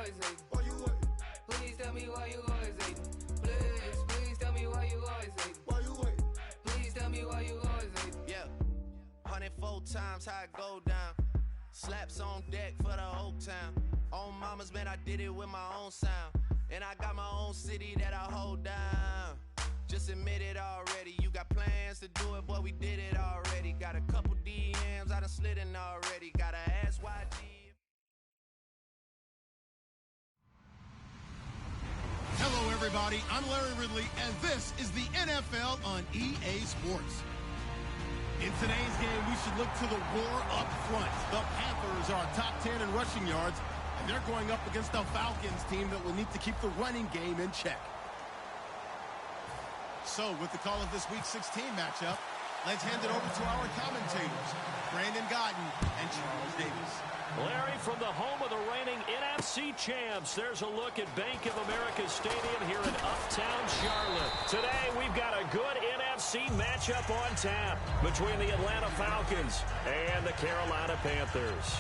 always hating? Please tell me why you always hating. Please tell me why you always hating. Please tell me why you always hating. Yeah, 104 times how it go down. Slaps on deck for the whole town. On mama's man, I did it with my own sound. And I got my own city that I hold down. Just admit it already. You got plans to do it, boy, we did it already. Got a couple DMs, I done slid in already. Gotta ask YG. Hello, everybody. I'm Larry Ridley, and this is the NFL on EA Sports. In today's game, we should look to the war up front. The Panthers are top 10 in rushing yards, and they're going up against the Falcons team that will need to keep the running game in check. So, with the call of this Week 16 matchup, let's hand it over to our commentators, Brandon Godden and Charles Davis. Larry, from the home of the reigning NFC champs, there's a look at Bank of America Stadium here in Uptown Charlotte. Today, we've got a good NFC matchup on tap between the Atlanta Falcons and the Carolina Panthers.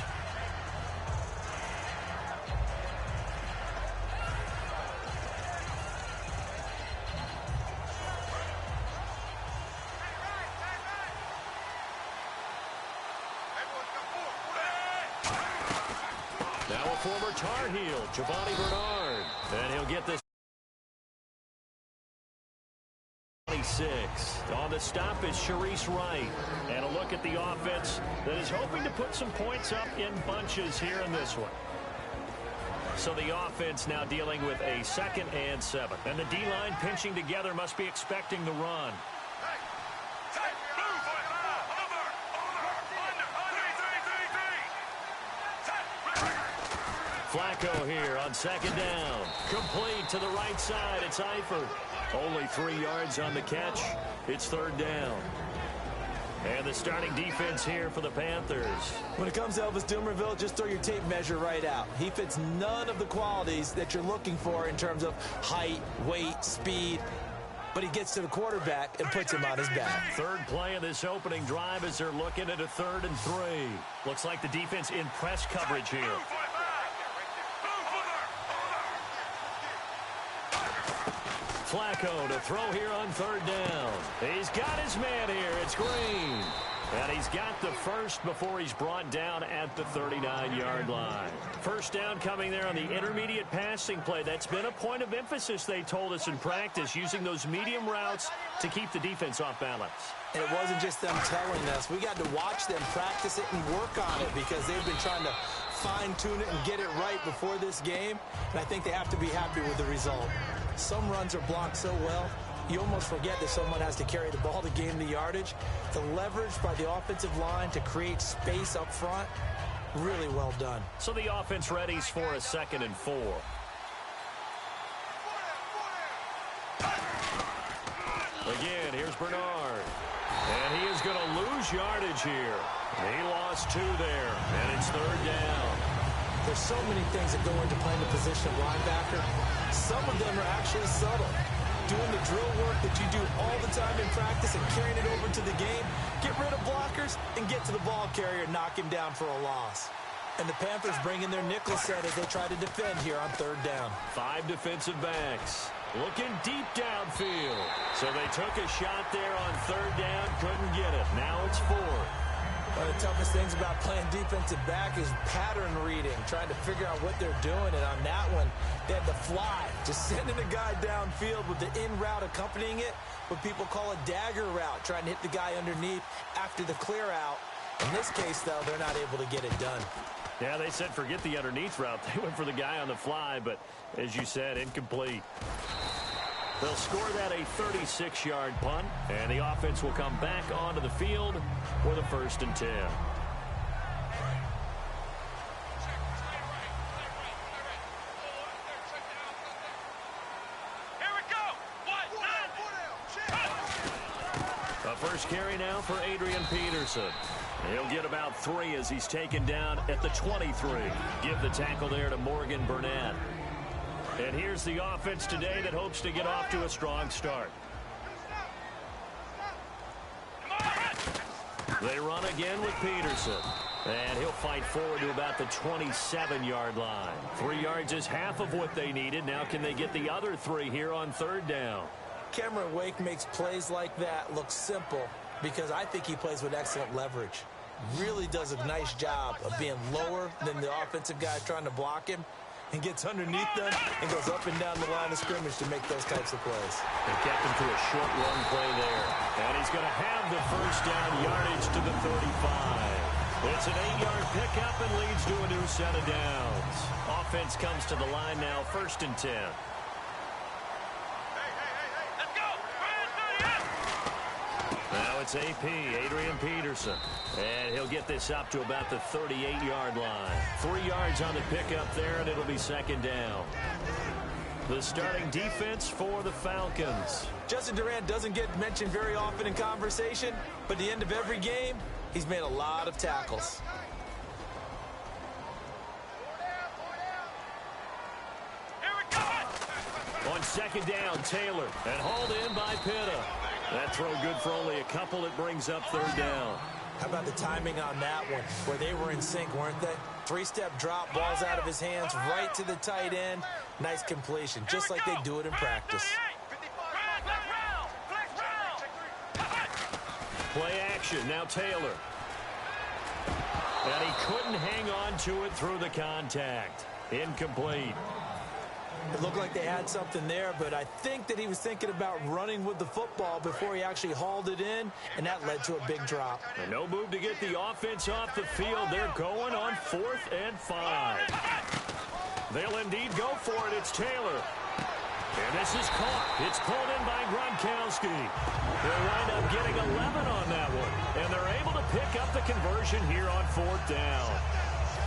Now a former Tar Heel, Giovanni Bernard. And he'll get this 26. On the stop is Sharice Wright. And a look at the offense that is hoping to put some points up in bunches here in this one. So the offense now dealing with a 2nd and 7. And the D-line pinching together must be expecting the run. Flacco here on 2nd down. Complete to the right side. It's Eifert. Only 3 yards on the catch. It's 3rd down. And the starting defense here for the Panthers. When it comes to Elvis Dumervil, just throw your tape measure right out. He fits none of the qualities that you're looking for in terms of height, weight, speed. But he gets to the quarterback and puts him on his back. 3rd play of this opening drive as they're looking at a 3rd and 3. Looks like the defense in press coverage here. Flacco to throw here on 3rd down. He's got his man here. It's Green. And he's got the first before he's brought down at the 39-yard line. 1st down coming there on the intermediate passing play. That's been a point of emphasis, they told us in practice, using those medium routes to keep the defense off balance. And it wasn't just them telling us. We got to watch them practice it and work on it because they've been trying to fine-tune it and get it right before this game. And I think they have to be happy with the result. Some runs are blocked so well, you almost forget that someone has to carry the ball to gain the yardage. The leverage by the offensive line to create space up front, really well done. So the offense readies for a 2nd and 4. Again, here's Bernard. And he is going to lose yardage here. He lost 2 there, and it's 3rd down. There's so many things that go into playing the position of linebacker. Some of them are actually subtle. Doing the drill work that you do all the time in practice and carrying it over to the game. Get rid of blockers and get to the ball carrier and knock him down for a loss. And the Panthers bring in their nickel set as they try to defend here on 3rd down. 5 defensive backs looking deep downfield. So they took a shot there on 3rd down, couldn't get it. Now it's 4th. One of the toughest things about playing defensive back is pattern reading, trying to figure out what they're doing. And on that one, they had the fly, just sending a guy downfield with the in route accompanying it, what people call a dagger route, trying to hit the guy underneath after the clear out. In this case, though, they're not able to get it done. Yeah, they said forget the underneath route. They went for the guy on the fly, but as you said, incomplete. They'll score that a 36-yard punt, and the offense will come back onto the field for the 1st and 10. A first carry now for Adrian Peterson. He'll get about 3 as he's taken down at the 23. Give the tackle there to Morgan Burnett. And here's the offense today that hopes to get off to a strong start. They run again with Peterson. And he'll fight forward to about the 27-yard line. 3 yards is half of what they needed. Now can they get the other 3 here on third down? Cameron Wake makes plays like that look simple because I think he plays with excellent leverage. Really does a nice job of being lower than the offensive guy trying to block him and gets underneath them and goes up and down the line of scrimmage to make those types of plays. They kept him to a short run play there. And he's going to have the first down yardage to the 35. It's an 8-yard pickup and leads to a new set of downs. Offense comes to the line now, 1st and 10. Now it's AP, Adrian Peterson. And he'll get this up to about the 38-yard line. 3 yards on the pickup there, and it'll be 2nd down. The starting defense for the Falcons. Justin Durant doesn't get mentioned very often in conversation, but at the end of every game, he's made a lot of tackles. On 2nd down, Taylor, and hauled in by Pitta. That throw good for only a couple. It brings up 3rd down. How about the timing on that one, where they were in sync, weren't they? 3-step drop, balls out of his hands, right to the tight end. Nice completion, just like they do it in practice. Play action, now Taylor. And he couldn't hang on to it through the contact. Incomplete. It looked like they had something there, but I think that he was thinking about running with the football before he actually hauled it in, and that led to a big drop. And no move to get the offense off the field. They're going on 4th and 5. They'll indeed go for it. It's Taylor. And this is caught. It's pulled in by Gronkowski. They'll wind up getting 11 on that one. And they're able to pick up the conversion here on 4th down.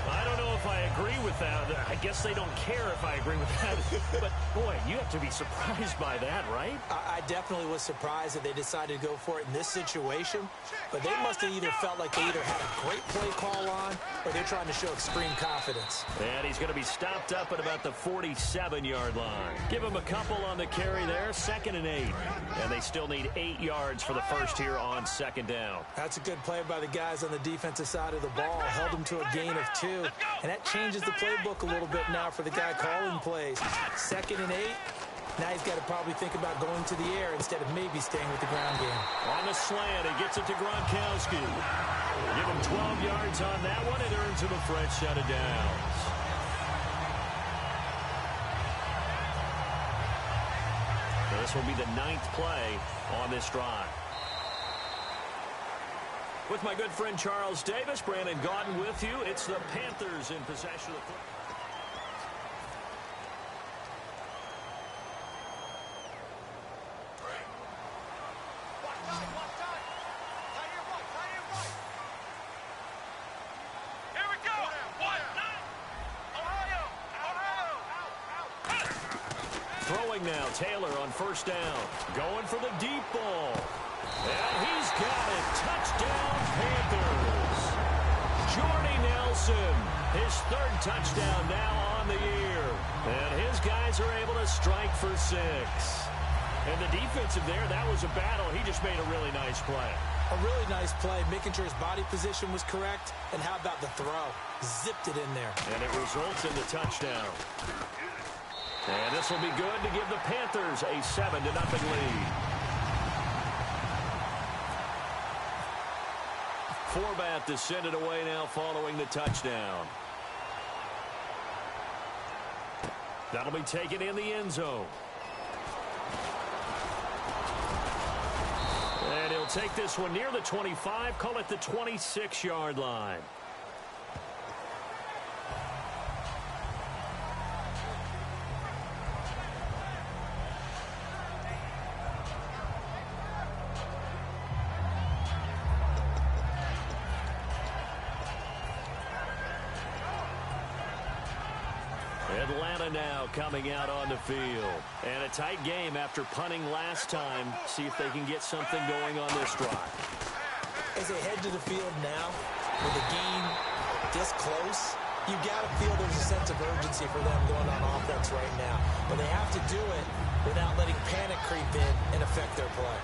I don't know if I agree with that. I guess they don't care if I agree with that. But, boy, you have to be surprised by that, right? I definitely was surprised that they decided to go for it in this situation. But they must have either felt like they either had a great play call on or they're trying to show extreme confidence. And he's going to be stopped up at about the 47-yard line. Give him a couple on the carry there, 2nd and 8. And they still need 8 yards for the first here on 2nd down. That's a good play by the guys on the defensive side of the ball. Held them to a gain of 2. And that changes the playbook a little bit now for the guy calling plays. 2nd and 8. Now he's got to probably think about going to the air instead of maybe staying with the ground game. On the slant, he gets it to Gronkowski. Give him 12 yards on that one. It earns him a fresh set of downs. So this will be the 9th play on this drive. With my good friend Charles Davis, Brandon Gaudin with you. It's the Panthers in possession of the football. Throwing now, Taylor on 1st down. Going for the deep ball. And he's got it. Touchdown, Panthers. Jordy Nelson, his 3rd touchdown now on the year. And his guys are able to strike for 6. And the defensive there, that was a battle. He just made a really nice play. A really nice play, making sure his body position was correct. And how about the throw? Zipped it in there. And it results in the touchdown. And this will be good to give the Panthers a 7-0 lead. Forbat to send it away now following the touchdown. That'll be taken in the end zone. And he'll take this one near the 25, call it the 26-yard line. Atlanta now coming out on the field. And a tight game after punting last time. See if they can get something going on this drive. As they head to the field now, with the game this close, you got to feel there's a sense of urgency for them going on offense right now. But they have to do it without letting panic creep in and affect their play.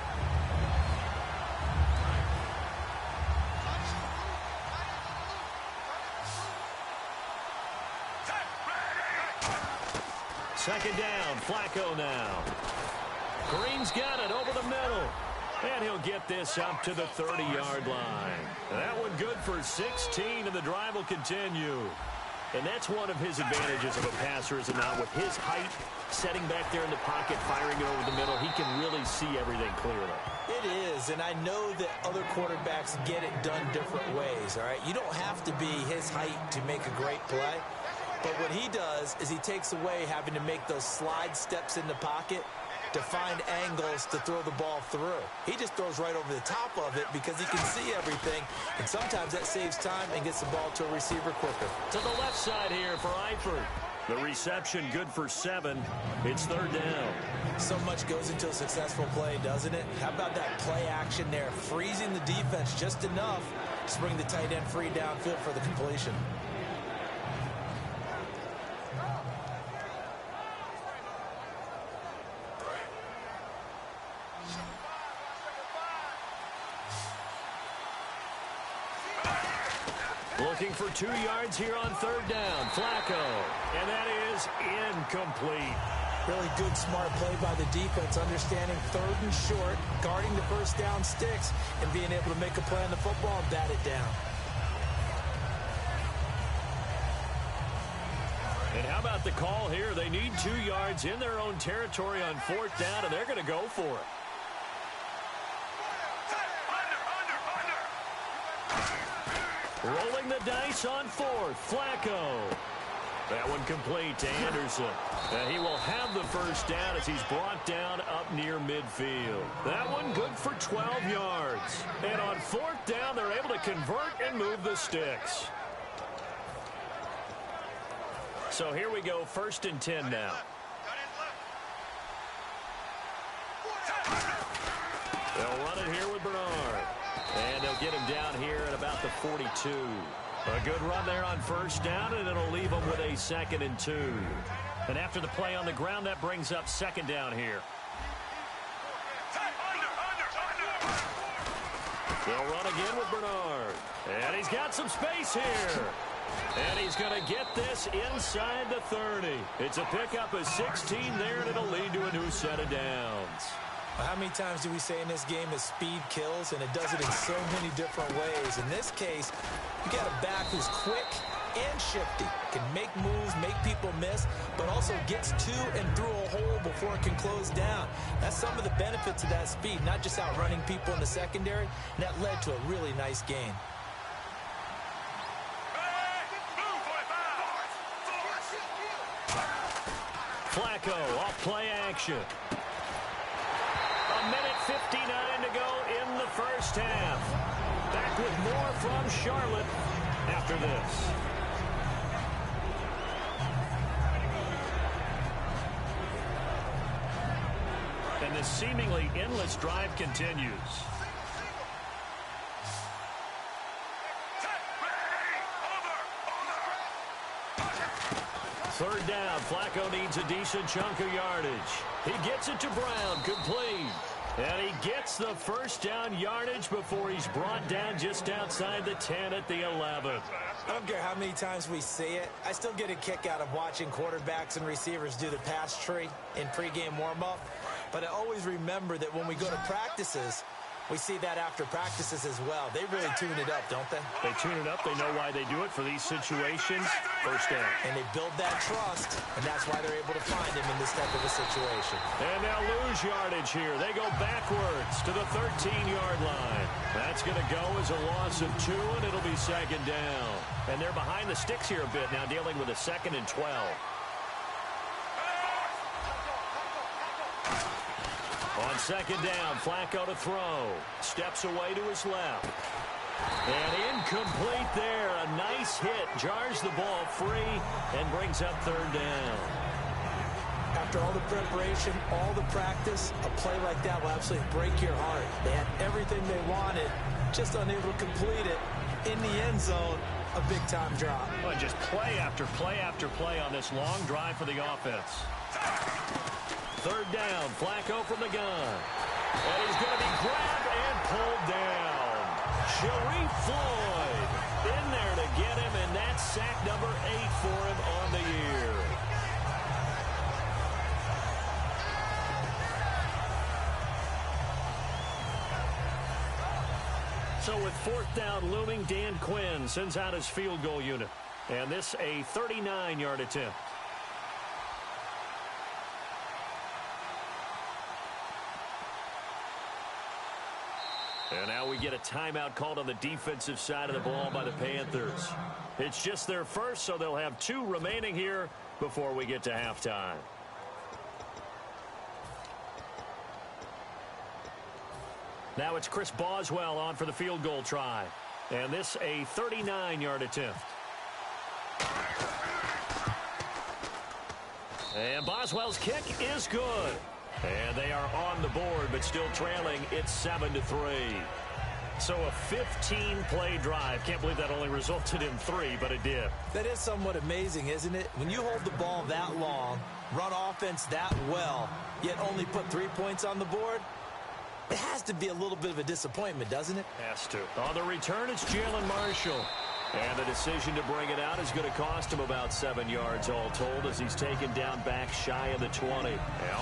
Second down, Flacco now. Green's got it over the middle. And he'll get this up to the 30-yard line. That one good for 16, and the drive will continue. And that's one of his advantages of a passer, is it not? With his height, setting back there in the pocket, firing it over the middle, he can really see everything clearly. It is, and I know that other quarterbacks get it done different ways, all right? You don't have to be his height to make a great play. But what he does is he takes away having to make those slide steps in the pocket to find angles to throw the ball through. He just throws right over the top of it because he can see everything, and sometimes that saves time and gets the ball to a receiver quicker. To the left side here for Eifert. The reception good for 7. It's third down. So much goes into a successful play, doesn't it? How about that play action there, freezing the defense just enough to bring the tight end free downfield for the completion. Looking for 2 yards here on third down. Flacco. And that is incomplete. Really good, smart play by the defense, understanding third and short, guarding the first down sticks, and being able to make a play on the football and bat it down. And how about the call here? They need 2 yards in their own territory on fourth down, and they're going to go for it. Rolling the dice on fourth. Flacco. That one complete to Anderson. And he will have the first down as he's brought down up near midfield. That one good for 12 yards. And on fourth down, they're able to convert and move the sticks. So here we go, 1st and 10 now. They'll run it here with Bernard. And they'll get him down here at about the 42. A good run there on first down, and it'll leave them with a 2nd and 2. And after the play on the ground, that brings up 2nd down here. They'll run again with Bernard. And he's got some space here. And he's going to get this inside the 30. It's a pickup of 16 there, and it'll lead to a new set of downs. How many times do we say in this game that speed kills, and it does it in so many different ways? In this case, you got a back who's quick and shifty, can make moves, make people miss, but also gets to and through a hole before it can close down. That's some of the benefits of that speed, not just outrunning people in the secondary, and that led to a really nice gain. Flacco off play action. A minute 59 to go in the first half. Back with more from Charlotte after this. And the seemingly endless drive continues. Third down, Flacco needs a decent chunk of yardage. He gets it to Brown, complete. And he gets the first down yardage before he's brought down just outside the 10 at the 11. I don't care how many times we see it. I still get a kick out of watching quarterbacks and receivers do the pass tree in pregame warm-up. But I always remember that when we go to practices, we see that after practices as well. They really tune it up, don't they? They tune it up. They know why they do it for these situations. First down. And they build that trust, and that's why they're able to find him in this type of a situation. And they'll lose yardage here. They go backwards to the 13-yard line. That's going to go as a loss of 2, and it'll be second down. And they're behind the sticks here a bit now, dealing with a 2nd and 12. On second down, Flacco to throw. Steps away to his left. And incomplete there. A nice hit. Jars the ball free and brings up third down. After all the preparation, all the practice, a play like that will absolutely break your heart. They had everything they wanted, just unable to complete it. In the end zone, a big-time drop. Well, just play after play after play on this long drive for the offense. Third down, Flacco from the gun. And he's going to be grabbed and pulled down. Sharif Floyd in there to get him, and that's sack number 8 for him on the year. So with fourth down looming, Dan Quinn sends out his field goal unit. And this a 39-yard attempt. And now we get a timeout called on the defensive side of the ball by the Panthers. It's just their first, so they'll have 2 remaining here before we get to halftime. Now it's Chris Boswell on for the field goal try. And this a 39-yard attempt. And Boswell's kick is good. And they are on the board, but still trailing. It's 7-3. So a 15-play drive. Can't believe that only resulted in 3, but it did. That is somewhat amazing, isn't it? When you hold the ball that long, run offense that well, yet only put 3 points on the board, it has to be a little bit of a disappointment, doesn't it? Has to. On the return, it's Jalen Marshall. And the decision to bring it out is going to cost him about 7 yards all told as he's taken down back shy of the 20. And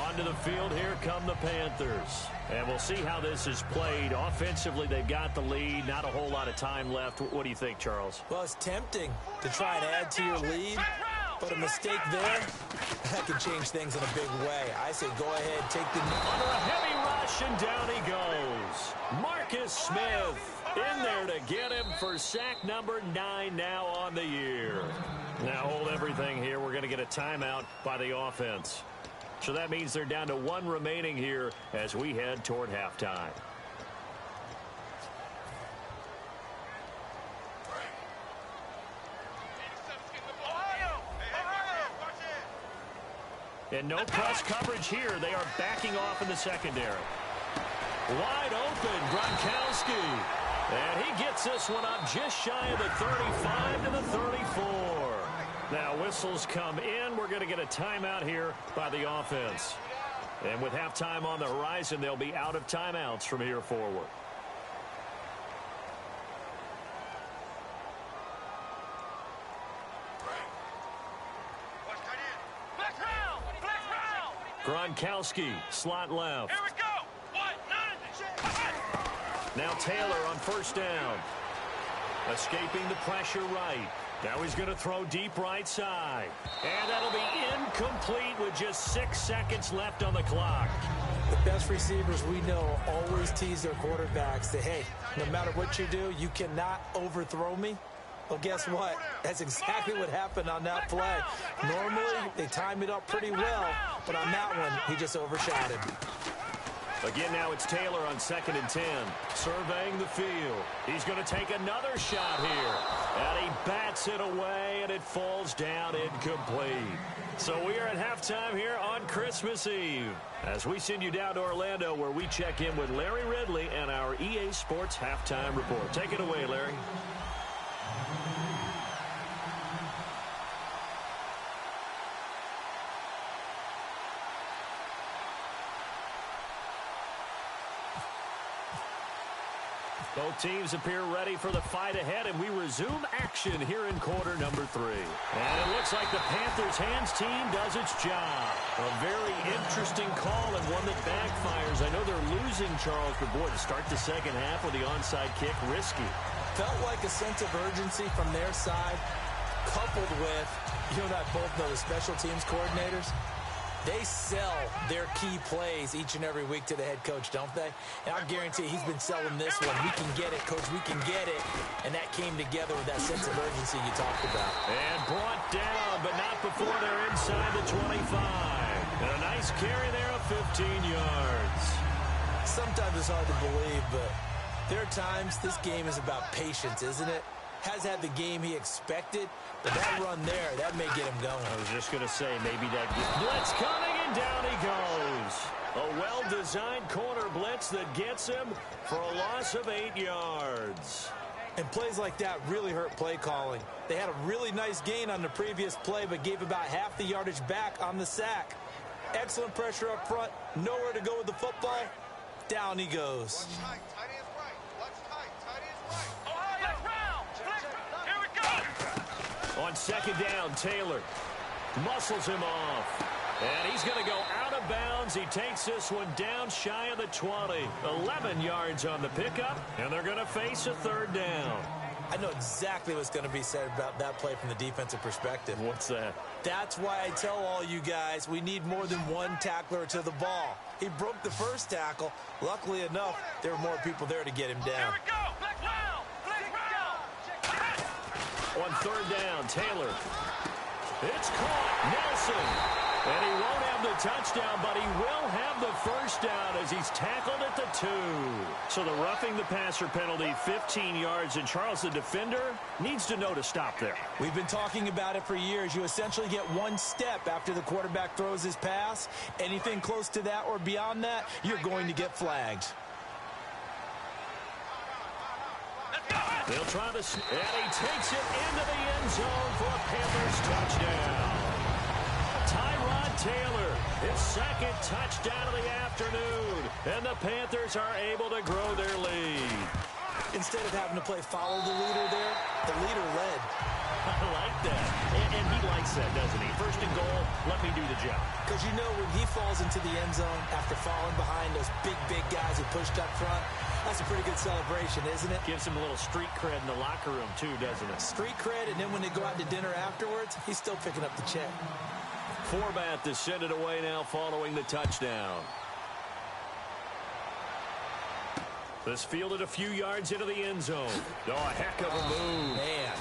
onto the field, here come the Panthers. And we'll see how this is played. Offensively, they've got the lead. Not a whole lot of time left. What do you think, Charles? Well, it's tempting to try and add to your lead, but a mistake there, that can change things in a big way. I say go ahead, take the... Under a heavy rush, and down he goes. Marcus Smith in there to get him for sack number 9 now on the year. Now hold everything here. We're going to get a timeout by the offense. So that means they're down to 1 remaining here as we head toward halftime. And no press coverage here. They are backing off in the secondary. Wide open, Gronkowski. And he gets this one up just shy of the 35 to the 34. Now whistles come in. We're going to get a timeout here by the offense. And with halftime on the horizon, they'll be out of timeouts from here forward. Gronkowski, slot left. Here we go. Now Taylor on first down. Escaping the pressure right. Now he's going to throw deep right side. And that'll be incomplete with just 6 seconds left on the clock. The best receivers we know always tease their quarterbacks that, hey, no matter what you do, you cannot overthrow me. Well, guess what? That's exactly what happened on that play. Normally, they time it up pretty well, but on that one, he just overshot him. Again, now it's Taylor on 2nd and 10. Surveying the field. He's going to take another shot here. And he bats it away, and it falls down incomplete. So we are at halftime here on Christmas Eve as we send you down to Orlando where we check in with Larry Ridley and our EA Sports Halftime Report. Take it away, Larry. Both teams appear ready for the fight ahead, and we resume action here in quarter number 3. And it looks like the Panthers' hands team does its job. A very interesting call and one that backfires. I know they're losing, Charles, but boy, to start the second half with the onside kick, risky. Felt like a sense of urgency from their side, coupled with, you and I both know the special teams coordinators. They sell their key plays each and every week to the head coach, don't they? And I guarantee he's been selling this one. We can get it, coach, we can get it. And that came together with that sense of urgency you talked about. And brought down, but not before they're inside the 25. And a nice carry there of 15 yards. Sometimes it's hard to believe, but there are times this game is about patience, isn't it? Has had the game he expected, but that run there, that may get him going. I was just going to say, maybe that blitz coming, and down he goes. A well-designed corner blitz that gets him for a loss of 8 yards. And plays like that really hurt play calling. They had a really nice gain on the previous play, but gave about half the yardage back on the sack. Excellent pressure up front, nowhere to go with the football. Down he goes. On second down, Taylor muscles him off. And he's going to go out of bounds. He takes this one down shy of the 20. 11 yards on the pickup, and they're going to face a third down. I know exactly what's going to be said about that play from the defensive perspective. What's that? That's why I tell all you guys we need more than one tackler to the ball. He broke the first tackle. Luckily enough, there were more people there to get him down. On third down, Taylor. It's caught. Nelson. And he won't have the touchdown, but he will have the first down as he's tackled at the 2. So the roughing the passer penalty, 15 yards, and Charles, the defender, needs to know to stop there. We've been talking about it for years. You essentially get one step after the quarterback throws his pass. Anything close to that or beyond that, you're going to get flagged. They'll try to, and he takes it into the end zone for a Panthers touchdown. Taylor, his second touchdown of the afternoon, and the Panthers are able to grow their lead. Instead of having to play follow the leader there, the leader led. I like that. And he likes that, doesn't he? First and goal, let me do the job. Because you know when he falls into the end zone after falling behind those big guys who pushed up front, that's a pretty good celebration, isn't it? Gives him a little street cred in the locker room, too, doesn't it? Street cred, and then when they go out to dinner afterwards, he's still picking up the check. Forbat to send it away now following the touchdown. This fielded a few yards into the end zone. Oh, a heck of a move. Man.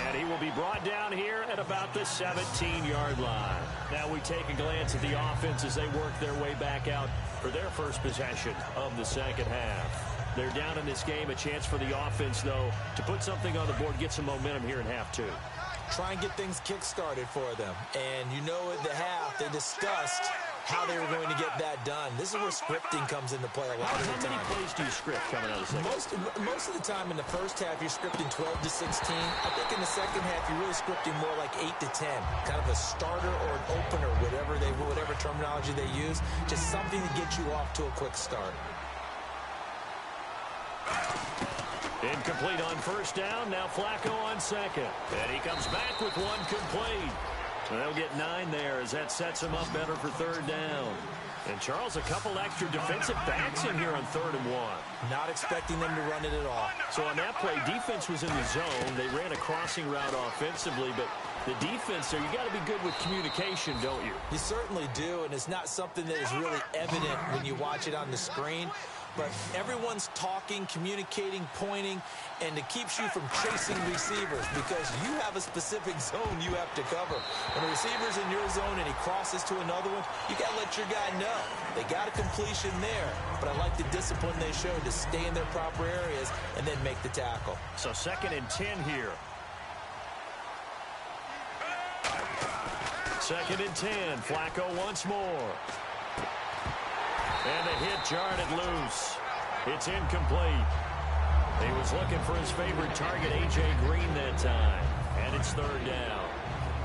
And he will be brought down here at about the 17-yard line. Now we take a glance at the offense as they work their way back out for their first possession of the second half. They're down in this game. A chance for the offense, though, to put something on the board, get some momentum here in half 2. Try and get things kick-started for them. And you know at the half, they discussed how they were going to get that done. This is where scripting comes into play a lot of the time. How many plays do you script coming out of the second? Most of the time in the first half, you're scripting 12 to 16. I think in the second half, you're really scripting more like 8 to 10. Kind of a starter or an opener, whatever terminology they use. Just something to get you off to a quick start. Incomplete on first down. Now Flacco on second. And he comes back with one complete. So they'll get 9 there as that sets him up better for third down. And Charles, a couple extra defensive backs in here on 3rd and 1. Not expecting them to run it at all. So on that play, defense was in the zone. They ran a crossing route offensively, but the defense there, you got to be good with communication, don't you? You certainly do, and it's not something that is really evident when you watch it on the screen. But everyone's talking, communicating, pointing, and it keeps you from chasing receivers because you have a specific zone you have to cover. When a receiver's in your zone and he crosses to another one, you got to let your guy know. They got a completion there, but I like the discipline they showed to stay in their proper areas and then make the tackle. So 2nd and 10 here. 2nd and 10. Flacco once more. And the hit jarred it loose. It's incomplete. He was looking for his favorite target, A.J. Green, that time. And it's 3rd down.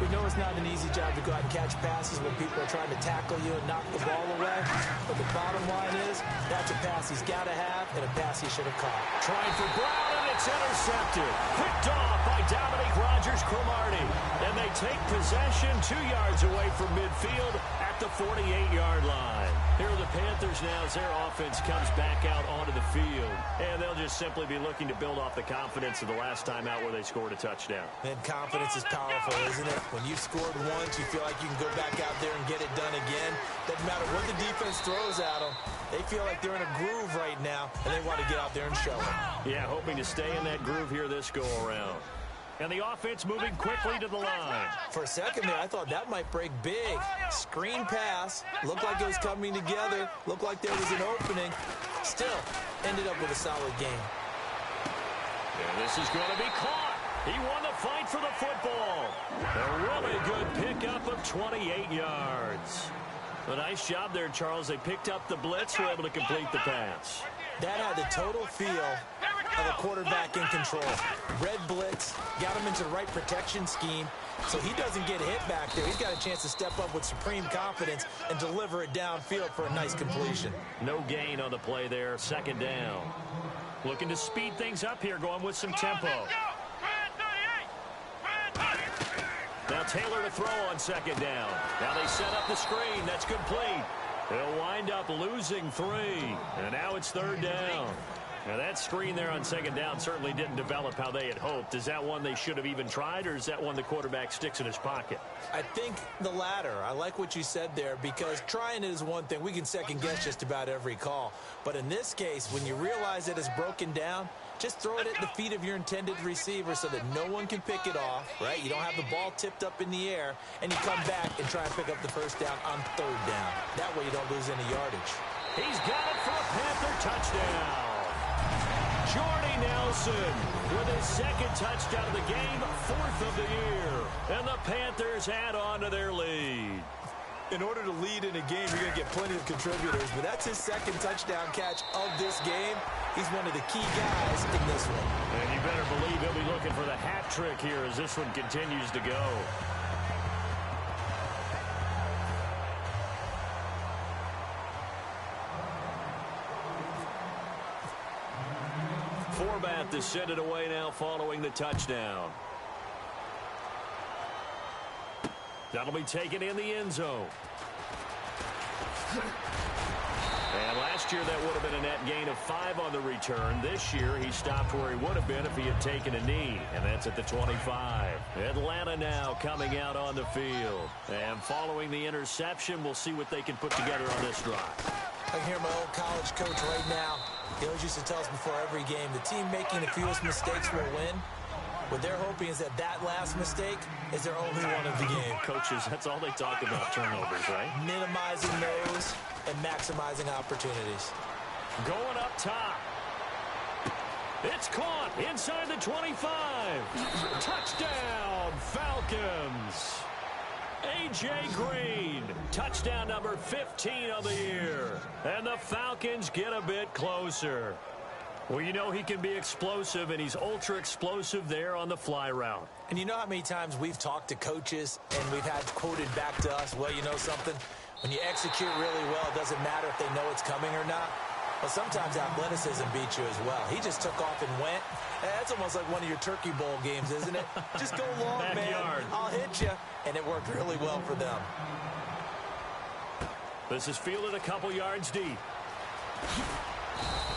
We know it's not an easy job to go out and catch passes when people are trying to tackle you and knock the ball away. But the bottom line is, that's a pass he's got to have and a pass he should have caught. Trying for Brown, and it's intercepted. Picked off by Dominique Rodgers-Cromartie. And they take possession 2 yards away from midfield at the 48-yard line. Here are the Panthers now as their offense comes back out onto the field. And they'll just simply be looking to build off the confidence of the last time out where they scored a touchdown. And confidence is powerful, isn't it? When you've scored once, you feel like you can go back out there and get it done again. Doesn't matter what the defense throws at them. They feel like they're in a groove right now, and they want to get out there and show it. Yeah, hoping to stay in that groove here this go-around. And the offense moving quickly to the line. For a second there, I thought that might break big. Screen pass. Looked like it was coming together. Looked like there was an opening. Still, ended up with a solid game. And this is going to be caught. He won the fight for the football. A really good pickup of 28 yards. A nice job there, Charles. They picked up the blitz, were able to complete the pass. That had the total feel of a quarterback in control. Red blitz, got him into the right protection scheme, so he doesn't get hit back there. He's got a chance to step up with supreme confidence and deliver it downfield for a nice completion. No gain on the play there, 2nd down. Looking to speed things up here, going with some tempo. Now Taylor to throw on second down. Now they set up the screen. That's complete. They'll wind up losing 3. And now it's third down. Now that screen there on second down certainly didn't develop how they had hoped. Is that one they should have even tried, or is that one the quarterback sticks in his pocket? I think the latter. I like what you said there, because trying it is one thing. We can second guess just about every call. But in this case, when you realize it is broken down, just throw it at the feet of your intended receiver so that no one can pick it off, right? You don't have the ball tipped up in the air, and you come back and try and pick up the first down on third down. That way you don't lose any yardage. He's got it for a Panther touchdown. Jordy Nelson with his second touchdown of the game, 4th of the year. And the Panthers add on to their lead. In order to lead in a game, you're going to get plenty of contributors, but that's his second touchdown catch of this game. He's one of the key guys in this one. And you better believe he'll be looking for the hat trick here as this one continues to go. Forbath to send it away now following the touchdown. That'll be taken in the end zone. And last year that would have been a net gain of 5 on the return. This year he stopped where he would have been if he had taken a knee, and that's at the 25. Atlanta now coming out on the field. And following the interception, we'll see what they can put together on this drive. I can hear my old college coach right now. He always used to tell us before every game, the team making the fewest mistakes will win. What they're hoping is that that last mistake is their only one of the game. Coaches, that's all they talk about, turnovers, right? Minimizing those and maximizing opportunities. Going up top. It's caught inside the 25. Touchdown, Falcons. A.J. Green, touchdown number 15 of the year. And the Falcons get a bit closer. Well, you know he can be explosive, and he's ultra-explosive there on the fly route. And you know how many times we've talked to coaches and we've had quoted back to us, well, you know something? When you execute really well, it doesn't matter if they know it's coming or not. Well, sometimes athleticism beats you as well. He just took off and went. That's almost like one of your Turkey Bowl games, isn't it? Just go long, man. I'll hit you. And it worked really well for them. This is fielded a couple yards deep.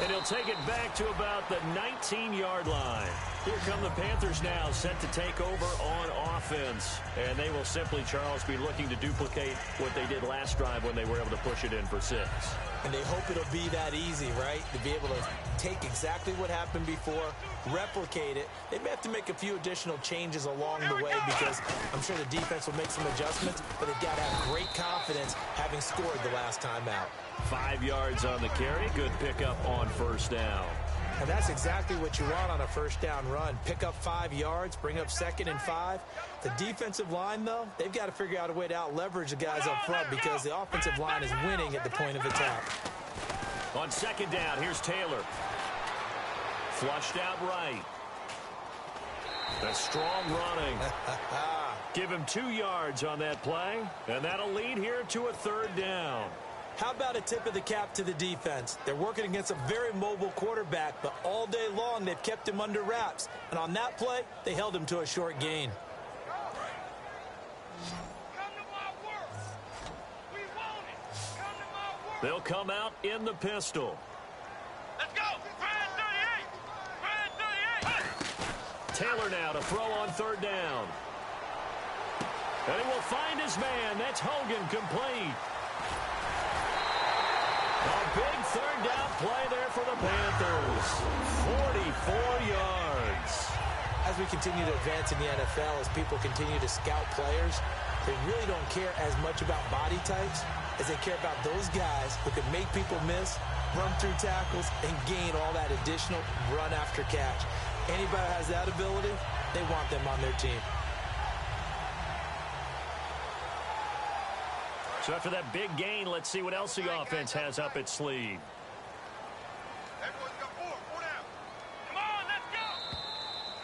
And he'll take it back to about the 19-yard line. Here come the Panthers now, set to take over on offense. And they will simply, Charles, be looking to duplicate what they did last drive when they were able to push it in for 6. And they hope it'll be that easy, right? To be able to take exactly what happened before, replicate it. They may have to make a few additional changes along the way because I'm sure the defense will make some adjustments, but they've got to have great confidence having scored the last time out. 5 yards on the carry. Good pickup on first down. And that's exactly what you want on a first down run. Pick up 5 yards, bring up 2nd and 5. The defensive line, though, they've got to figure out a way to out-leverage the guys up front because the offensive line is winning at the point of attack. On second down, here's Taylor. Flushed out right. A strong running. Give him 2 yards on that play, and that'll lead here to a third down. How about a tip of the cap to the defense? They're working against a very mobile quarterback, but all day long they've kept him under wraps. And on that play, they held him to a short gain. They'll come out in the pistol. Let's go! Brand 38! Brand 38! Taylor now to throw on third down. And he will find his man. That's Hogan, complete. A big third down play there for the Panthers. 44 yards. As we continue to advance in the NFL, as people continue to scout players, they really don't care as much about body types as they care about those guys who can make people miss, run through tackles, and gain all that additional run after catch. Anybody who has that ability, they want them on their team. So after that big gain, let's see what else the offense has up its sleeve. Everyone's got 4 down. Come on, let's go!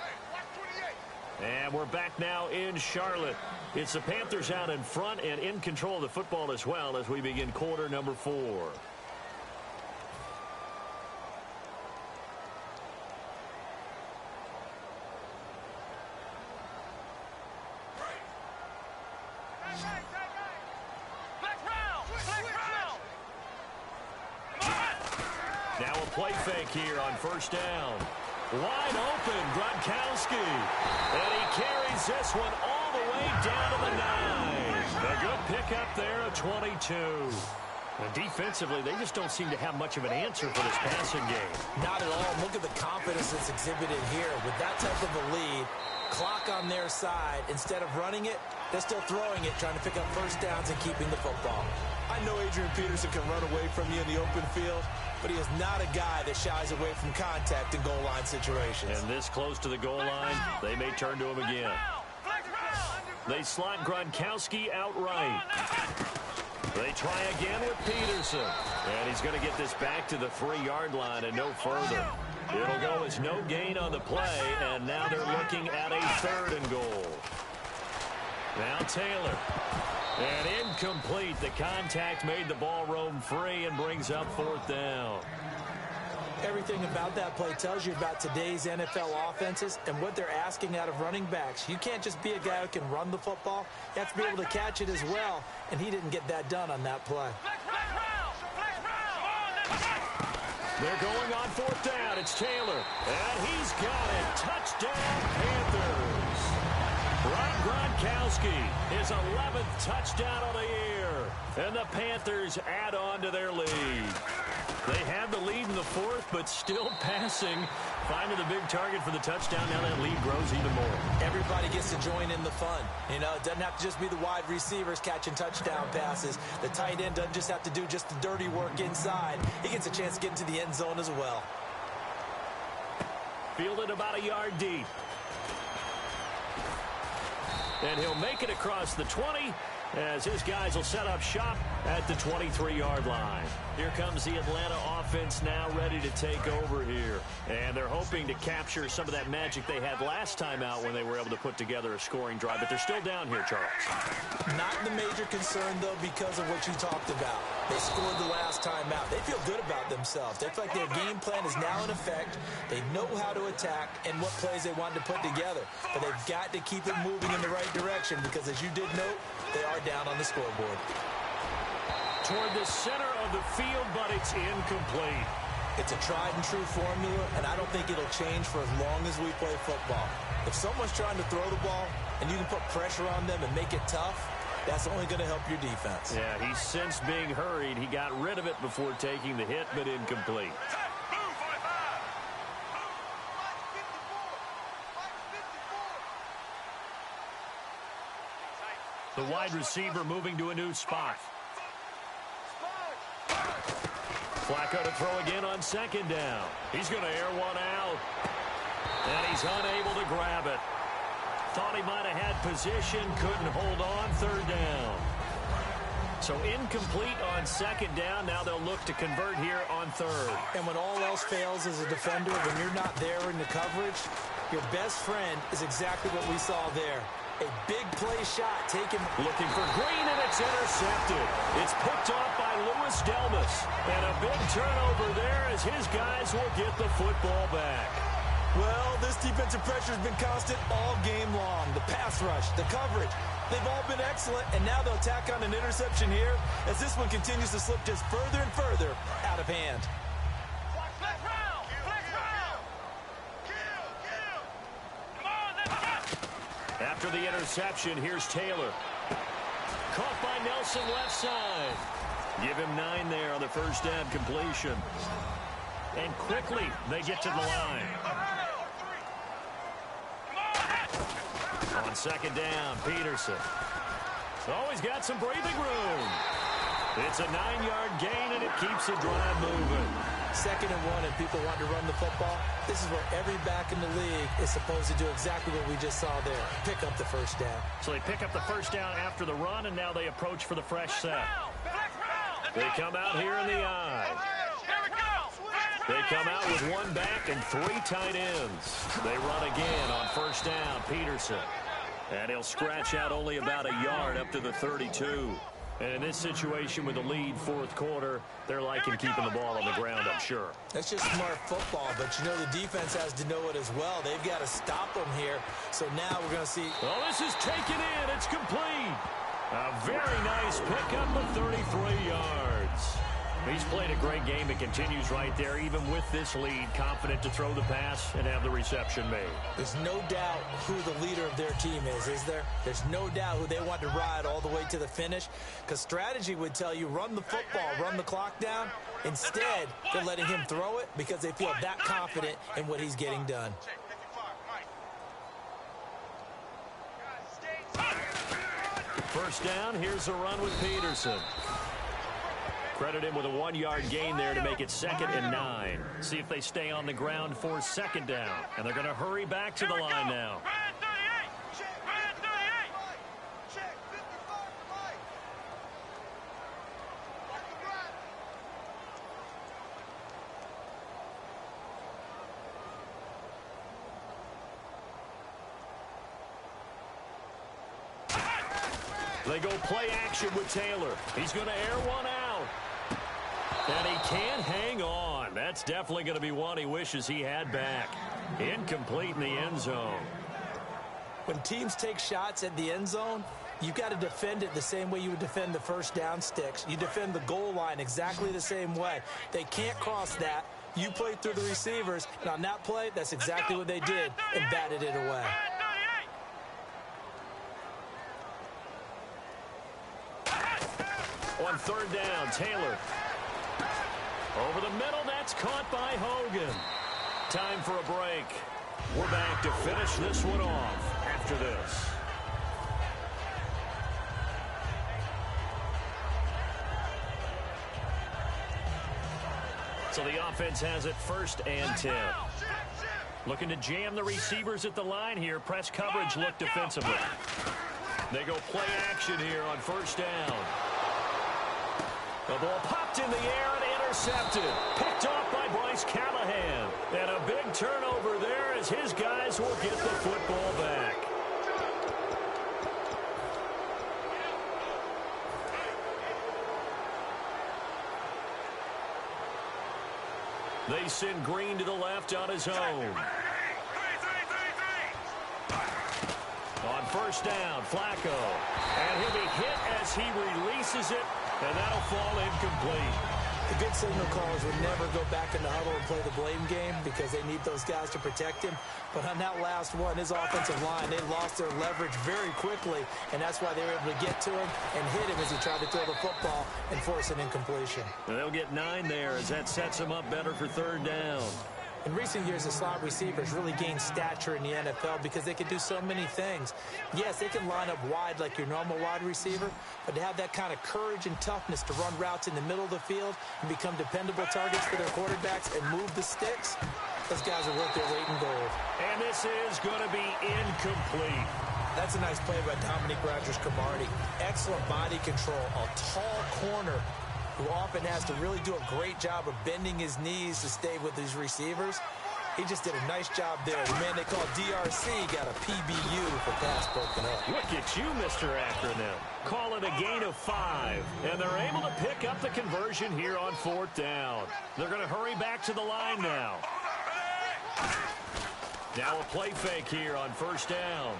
Hey, watch 28. And we're back now in Charlotte. It's the Panthers out in front and in control of the football as well as we begin quarter number 4. play fake here on first down. Wide open, Gronkowski. And he carries this one all the way down to the 9. A good pickup there, a 22. And defensively, they just don't seem to have much of an answer for this passing game. Not at all. Look at the confidence that's exhibited here. With that type of a lead, clock on their side, instead of running it, they're still throwing it, trying to pick up first downs and keeping the football. I know Adrian Peterson can run away from you in the open field, but he is not a guy that shies away from contact in goal line situations. And this close to the goal line, they may turn to him again. They slot Gronkowski outright. They try again with Peterson. And he's going to get this back to the 3-yard line and no further. It'll go as no gain on the play, and now they're looking at a 3rd and goal. Now Taylor. And incomplete. The contact made the ball roam free and brings up 4th down. Everything about that play tells you about today's NFL offenses and what they're asking out of running backs. You can't just be a guy who can run the football. You have to be able to catch it as well, and he didn't get that done on that play. They're going on 4th down. It's Taylor, and he's got it. Touchdown, Panthers. Rob Gronkowski, his 11th touchdown of the year, and the Panthers add on to their lead. They had the lead in the 4th, but still passing. Finding the big target for the touchdown. Now that lead grows even more. Everybody gets to join in the fun. You know, it doesn't have to just be the wide receivers catching touchdown passes. The tight end doesn't just have to do just the dirty work inside. He gets a chance to get into the end zone as well. Fielded about a yard deep. And he'll make it across the 20 as his guys will set up shop at the 23-yard line. Here comes the Atlanta offense now ready to take over here. And they're hoping to capture some of that magic they had last time out when they were able to put together a scoring drive. But they're still down here, Charles. Not the major concern, though, because of what you talked about. They scored the last time out. They feel good about themselves. They feel like their game plan is now in effect. They know how to attack and what plays they want to put together. But they've got to keep it moving in the right direction because, as you did note, they are down on the scoreboard. Toward the center of the field, but it's incomplete. It's a tried-and-true formula, and I don't think it'll change for as long as we play football. If someone's trying to throw the ball and you can put pressure on them and make it tough, that's only going to help your defense. Yeah, he sensed being hurried. He got rid of it before taking the hit, but incomplete. The wide receiver moving to a new spot. Flacco to throw again on 2nd down. He's going to air one out. And he's unable to grab it. Thought he might have had position, couldn't hold on. 3rd down. So incomplete on 2nd down. Now they'll look to convert here on 3rd. And when all else fails as a defender, when you're not there in the coverage, your best friend is exactly what we saw there. A big play shot taken. Looking for Green, and it's intercepted. It's picked off by Louis Delmas. And a big turnover there as his guys will get the football back. Well, this defensive pressure has been constant all game long. The pass rush, the coverage, they've all been excellent, and now they'll tack on an interception here as this one continues to slip just further and further out of hand. After the interception, here's Taylor. Caught by Nelson left side. Give him 9 there on the first down completion. And quickly, they get to the line. On 2nd down, Peterson. Oh, he's got some breathing room. It's a 9-yard gain, and it keeps the drive moving. 2nd and 1, and people want to run the football. This is where every back in the league is supposed to do exactly what we just saw there. Pick up the first down. So they pick up the first down after the run, and now they approach for the fresh set. They come out here in the I. They come out with 1 back and 3 tight ends. They run again on 1st down, Peterson. And he'll scratch out only about a yard up to the 32. And in this situation with the lead 4th quarter, they're liking keeping the ball on the ground, I'm sure. That's just smart football, but you know the defense has to know it as well. They've got to stop them here. So now we're going to see. Oh, this is taken in. It's complete. A very nice pickup of 33 yards. He's played a great game and continues right there, even with this lead, confident to throw the pass and have the reception made. There's no doubt who the leader of their team is there? There's no doubt who they want to ride all the way to the finish, because strategy would tell you run the football, run the clock down. Instead, they're letting him throw it because they feel that confident in what he's getting done. First down, here's a run with Peterson. Credit him with a 1-yard gain there to make it 2nd and 9. See if they stay on the ground for 2nd down. And they're going to hurry back to the line now. They go play action with Taylor. He's going to air one out. And he can't hang on. That's definitely going to be one he wishes he had back. Incomplete in the end zone. When teams take shots at the end zone, you've got to defend it the same way you would defend the first down sticks. You defend the goal line exactly the same way. They can't cross that. You play through the receivers, and on that play, that's exactly what they did and batted it away. On 3rd down, Taylor. Over the middle, that's caught by Hogan. Time for a break. We're back to finish this one off after this. So the offense has it 1st and 10. Looking to jam the receivers at the line here. Press coverage look defensively. They go play action here on 1st down. The ball popped in the air and intercepted. Picked off by Bryce Callahan. And a big turnover there as his guys will get the football back. They send Green to the left on his own. On 1st down, Flacco. And he'll be hit as he releases it. And that'll fall incomplete. The good signal callers would never go back in the huddle and play the blame game because they need those guys to protect him. But on that last one, his offensive line, they lost their leverage very quickly, and that's why they were able to get to him and hit him as he tried to throw the football and force an incompletion. And they'll get 9 there as that sets him up better for 3rd down. In recent years, the slot receivers really gained stature in the NFL because they can do so many things. Yes, they can line up wide like your normal wide receiver, but to have that kind of courage and toughness to run routes in the middle of the field and become dependable targets for their quarterbacks and move the sticks, those guys are worth their weight in gold. And this is going to be incomplete. That's a nice play by Dominique Rodgers-Cromartie. Excellent body control, a tall corner who often has to really do a great job of bending his knees to stay with his receivers. He just did a nice job there. The man they call DRC got a PBU for pass broken up. Look at you, Mr. Acronym. Call it a gain of 5. And they're able to pick up the conversion here on 4th down. They're going to hurry back to the line now. Now a play fake here on 1st down.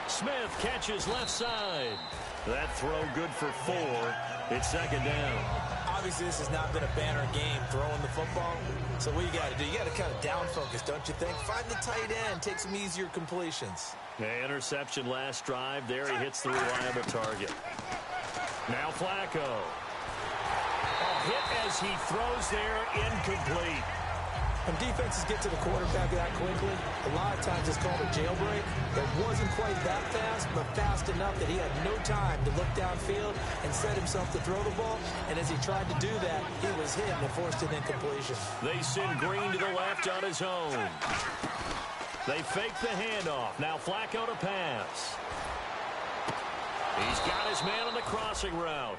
Smith catches left side. That throw good for 4. It's 2nd down. Obviously, this has not been a banner game throwing the football. So what you got to do, you got to kind of down focus, don't you think? Find the tight end, take some easier completions. The interception last drive. There he hits the reliable target. Now Flacco. A hit as he throws there, incomplete. When defenses get to the quarterback that quickly, a lot of times it's called a jailbreak. It wasn't quite that fast, but fast enough that he had no time to look downfield and set himself to throw the ball. And as he tried to do that, he was hit and forced an incompletion. They send Green to the left on his own. They fake the handoff. Now Flacco to pass. He's got his man on the crossing route.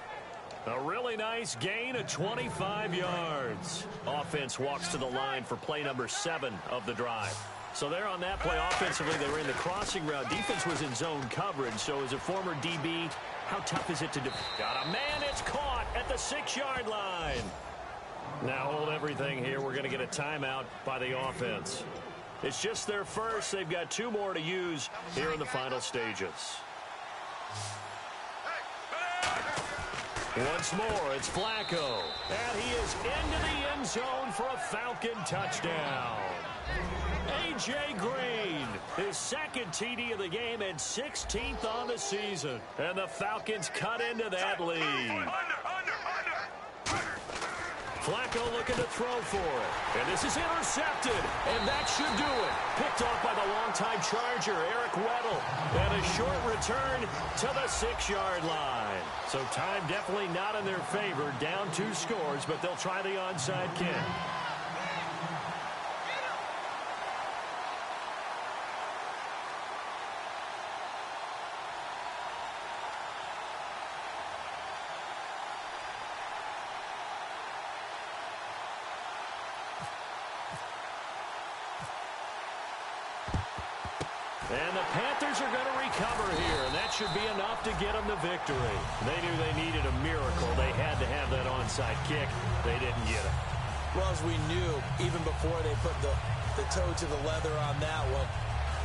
A really nice gain of 25 yards. Offense walks to the line for play number 7 of the drive. So there on that play, offensively, they were in the crossing route. Defense was in zone coverage. So as a former DB, how tough is it to do? Got a man, it's caught at the 6-yard line. Now hold everything here. We're going to get a timeout by the offense. It's just their first. They've got 2 more to use here in the final stages. Once more, it's Flacco. And he is into the end zone for a Falcon touchdown. A.J. Green, his second TD of the game and 16th on the season. And the Falcons cut into that lead. Flacco looking to throw for it. And this is intercepted. And that should do it. Picked off by the longtime Charger, Eric Weddle. And a short return to the 6-yard line. So time definitely not in their favor. Down 2 scores, but they'll try the onside kick. And the Panthers are going to recover here, and that should be enough to get them the victory. They knew they needed a miracle. They had to have that onside kick. They didn't get it. Well, as we knew, even before they put the toe to the leather on that one,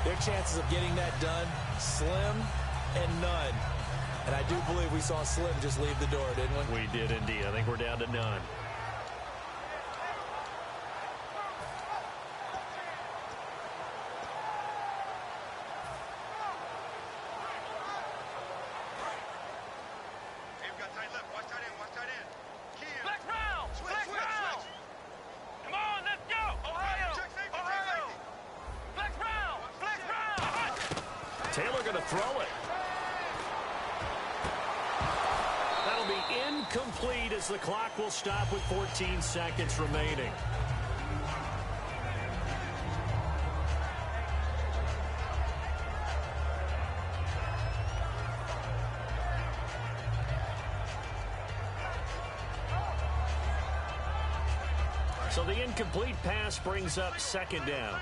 their chances of getting that done, slim and none. And I do believe we saw Slim just leave the door, didn't we? We did indeed. I think we're down to none. Taylor going to throw it. That'll be incomplete as the clock will stop with 14 seconds remaining. So the incomplete pass brings up second down.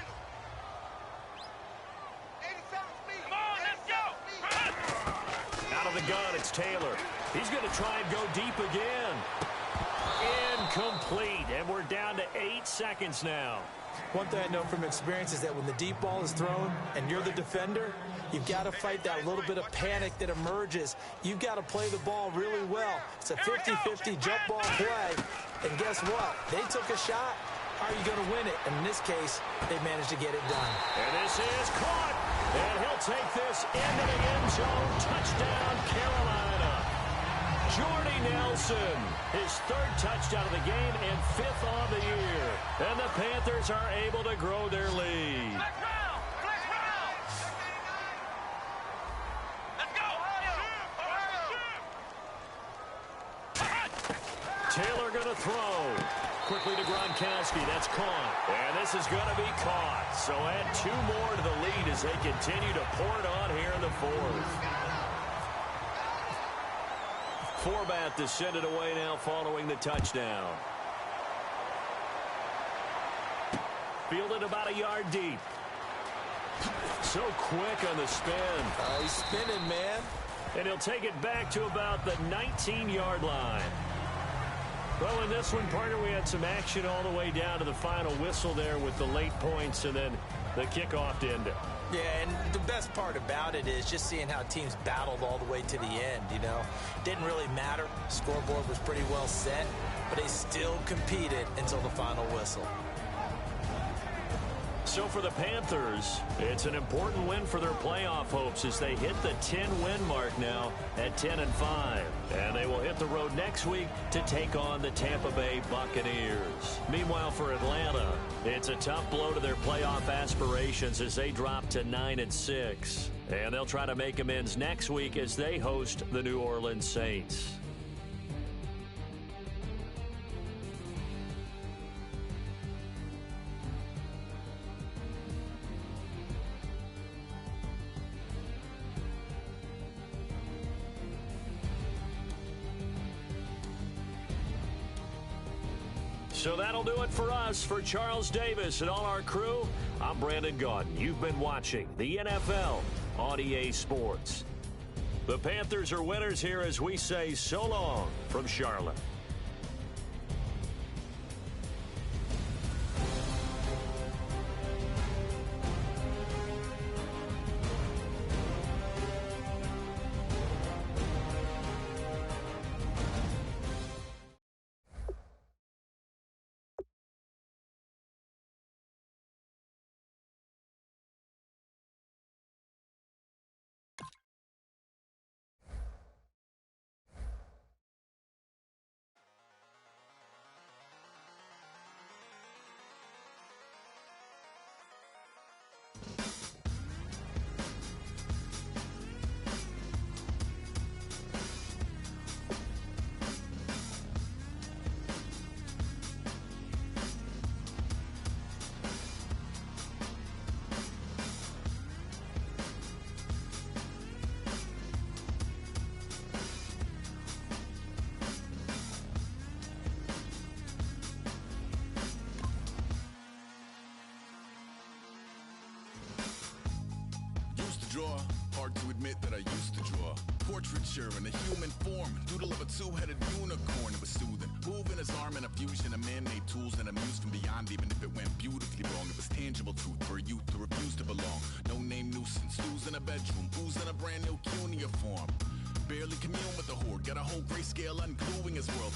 The gun, it's Taylor. He's going to try and go deep again. Incomplete, and we're down to 8 seconds now. One thing I know from experience is that when the deep ball is thrown and you're the defender, you've got to fight that little bit of panic that emerges. You've got to play the ball really well. It's a 50-50 jump ball play, and guess what? They took a shot. Are you going to win it? And in this case, they managed to get it done. And this is caught. And he'll take this into the end zone. Touchdown, Carolina. Jordy Nelson, his 3rd touchdown of the game and 5th on the year. And the Panthers are able to grow their lead. Let's go. Taylor going to throw. Quickly to Gronkowski. That's caught. And this is going to be caught. So add 2 more to the lead as they continue to pour it on here in the 4th. Forbat to send it away now following the touchdown. Fielded about a yard deep. So quick on the spin. He's spinning, man. And he'll take it back to about the 19-yard line. Well, in this one, partner, we had some action all the way down to the final whistle there with the late points and then the kickoff to end it. Yeah, and the best part about it is just seeing how teams battled all the way to the end, you know. Didn't really matter. Scoreboard was pretty well set, but they still competed until the final whistle. So for the Panthers, it's an important win for their playoff hopes as they hit the 10-win mark now at 10-5. And they will hit the road next week to take on the Tampa Bay Buccaneers. Meanwhile, for Atlanta, it's a tough blow to their playoff aspirations as they drop to 9-6. And they'll try to make amends next week as they host the New Orleans Saints. So that'll do it for us. For Charles Davis and all our crew, I'm Brandon Gaudin. You've been watching the NFL on EA Sports. The Panthers are winners here as we say so long from Charlotte. hard to admit that I used to draw. Portraiture in a human form, doodle of a two-headed unicorn. It was soothing, moving his arm in a fusion of man-made tools and a muse from beyond. Even if it went beautifully wrong, it was tangible truth for a youth to refuse to belong. No name nuisance, stews in a bedroom, booze in a brand new cuneiform. Barely commune with the horde, got a whole grayscale ungluing his world.